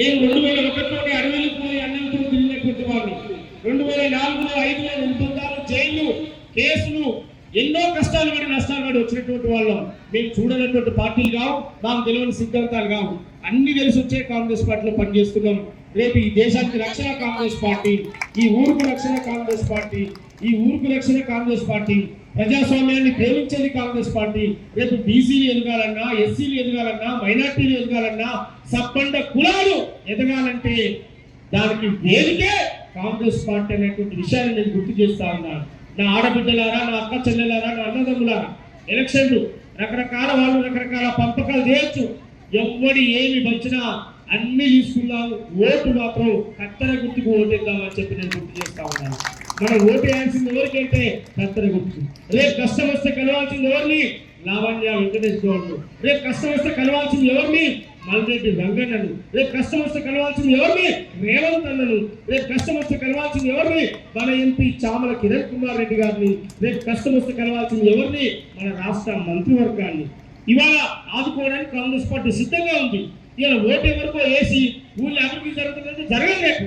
నేను 2001లోనే అడవిలకు పోయి అన్నంతో తిరిగినటువంటి వాడిని. 2004లో 5లో నిర్బంధాలు, జైలు, కేసులు, ఎన్నో కష్టాలు పడి నష్టాలు పడి వచ్చినటువంటి వాళ్ళం. మేము చూడనటువంటి పార్టీలు కావు, మాకు తెలియని సిద్ధాంతాలు కావు, అన్ని తెలిసి వచ్చే కాంగ్రెస్ పార్టీలో పనిచేస్తున్నాం. రేపు ఈ దేశానికి రక్షణ కాంగ్రెస్ పార్టీ, ఈ ఊరుకు రక్షణ కాంగ్రెస్ పార్టీ, ఈ ఊరుకు రక్షణ కాంగ్రెస్ పార్టీ, ప్రజాస్వామ్యాన్ని ప్రేమించేది కాంగ్రెస్ పార్టీ. రేపు బీసీలు ఎదగాలన్నా, ఎస్సీలు ఎదగాలన్నా, మైనార్టీలు ఎదగాలన్నా, సబ్బండ కులాలు ఎదగాలంటే దానికి వేదికే కాంగ్రెస్ పార్టీ అనేటువంటి విషయాన్ని నేను గుర్తు చేస్తా ఉన్నాను. నా ఆడబిడ్డలారా, నా అక్క చెల్లెలారా, నా అన్నదమ్ములారా, ఎలక్షన్లు రకరకాల వాళ్ళు రకరకాల పంపకాలు చేయొచ్చు. ఎవడి ఏమి వచ్చినా అన్ని తీసుకున్నాము. ఓటు మాత్రం కత్తెర గుర్తుకు ఓటేద్దామని చెప్పి నేను గుర్తు చేస్తా ఉన్నాను. మనం ఓటు వేయాల్సింది ఎవరికంటే కత్తెర గుర్తు. రేపు కష్టం వస్తే కలవాల్సింది ఎవరిని? లావణ్య వెంకటేష్ గౌడ్ను. రేపు కష్టం వస్తే కలవాల్సింది ఎవరిని? మల్రెడ్డి రంగన్నను. రేపు కష్టం వస్తే కలవాల్సింది ఎవరిని? రేవంత్ అన్నను. రేపు కష్టం వస్తే కలవాల్సింది ఎవరిని? మన ఎంపీ చామల కిరణ్ కుమార్ రెడ్డి గారిని. రేపు కష్టం వస్తే కలవాల్సింది ఎవరిని? మన రాష్ట్ర మంత్రివర్గాన్ని. ఇవాళ ఆదుకోవడానికి కాంగ్రెస్ పార్టీ సిద్ధంగా ఉంది. ఇలా ఓటు ఎవరికో వేసి ఊళ్ళో అభివృద్ధి జరుగుతుందంటే జరగదు.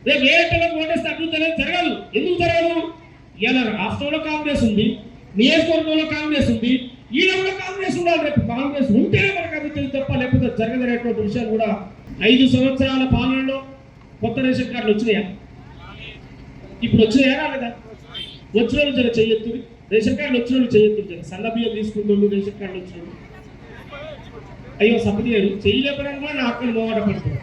రేపు ఏ ఎట్టలకు ఓటేస్తే అభివృద్ధి అనేది జరగదు. ఎందుకు జరగదు? ఇలా రాష్ట్రంలో కాంగ్రెస్ ఉంది, నియోజకవర్గంలో కాంగ్రెస్ ఉంది, ఈయన కూడా కాంగ్రెస్ ఉండాలి. రేపు కాంగ్రెస్ ఉంటేనే మనకు అభివృద్ధి తప్ప లేకపోతే జరగదనేటువంటి విషయాలు కూడా 5 సంవత్సరాల పాలనలో కొత్త రేషన్ కార్డులు వచ్చినాయా? ఇప్పుడు వచ్చినాయా రాలేదా? వచ్చిన వాళ్ళు జర చెయ్యొద్దు. రేషన్ కార్డులు వచ్చిన వాళ్ళు చెయ్యొద్దు. జర సన్న బియ్యం తీసుకుంటూ రేషన్ కార్డులు వచ్చిన అయ్యో సపదీయారు చేయలేకపోయినా నా హక్కులు మోమాట పడుతుంది.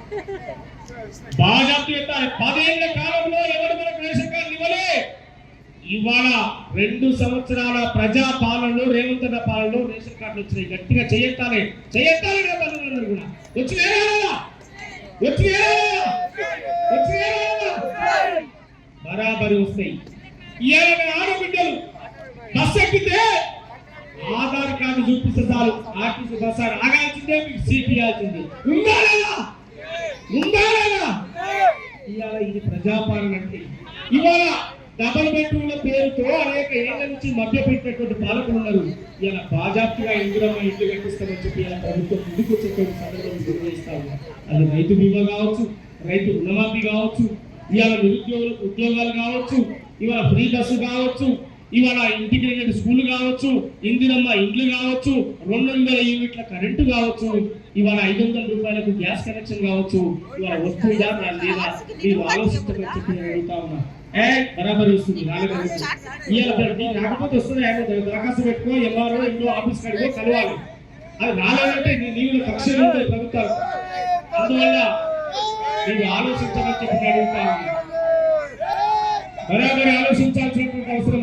బాగా 10 ఏళ్ల కాలంలో ఎవరు మనకు రేషన్ కార్డులు ఇవ్వలే. ఇవాళ 2 సంవత్సరాల ప్రజా పాలనలో, రేవంత్ అన్న పాలనలో రేషన్ కార్డులు వచ్చినాయి. గట్టిగా చెయ్యాలి కూడా వచ్చి బరాబరి వస్తాయి. ఇవాళ ఆడబిడ్డలు బస్సు ఎక్కితే ఆధార్ కార్డు చూపిస్తే చాలు, ఆర్టీసీ బస్ ఆగాల్సిందే, మీకు సీట్ ఇవ్వాల్సిందే. ఉందా ఇవాళ ఇది ప్రజాపాలన అంటే. ఇవాళ డబల్ బెడ్రూమ్ల పేరుతో అనేక ఏళ్ల నుంచి మధ్య పెట్టినటువంటి పాలకులు ఉన్నారు. ఇలా బాజాప్తిగా ఇందిరమ్మ ఇంటి కట్టిస్తామని చెప్పి ఇలా ప్రభుత్వం ముందుకు వచ్చేటువంటి సందర్భం నిర్వహిస్తాము. అది రైతు బీమా కావచ్చు, రైతు రుణమాఫీ కావచ్చు, ఇవాళ నిరుద్యోగులకు ఉద్యోగాలు కావచ్చు, ఇవాళ ఫ్రీ బస్సు కావచ్చు, ఇవాళ ఇంటిగ్రేటెడ్ స్కూల్ కావచ్చు, ఇందిరమ్మ ఇండ్లు కావచ్చు, 200 యూనిట్ల కరెంటు కావచ్చు, ఇవాళ 500 రూపాయలకు గ్యాస్ కనెక్షన్ కావచ్చు. ఇవాళ వస్తుందా లేదా మీరు ఆలోచించమని చెప్పి నేను అడుగుతా ఉన్నా. బరాబరి వస్తుంది రాకపోతే వస్తుంది. దరఖాస్తు పెట్టుకో, ఎవరో ఇంట్లో ఆఫీస్ కడిగో కలవాలి. అది రాలేదంటే నీళ్ళు కక్షలు ఉంటాయి ప్రభుత్వాలు. అందువల్ల మీరు ఆలోచించమని చెప్పి అడుగుతా ఉన్నా. బరాబరి ఆలోచించాల్సినటువంటి అవసరం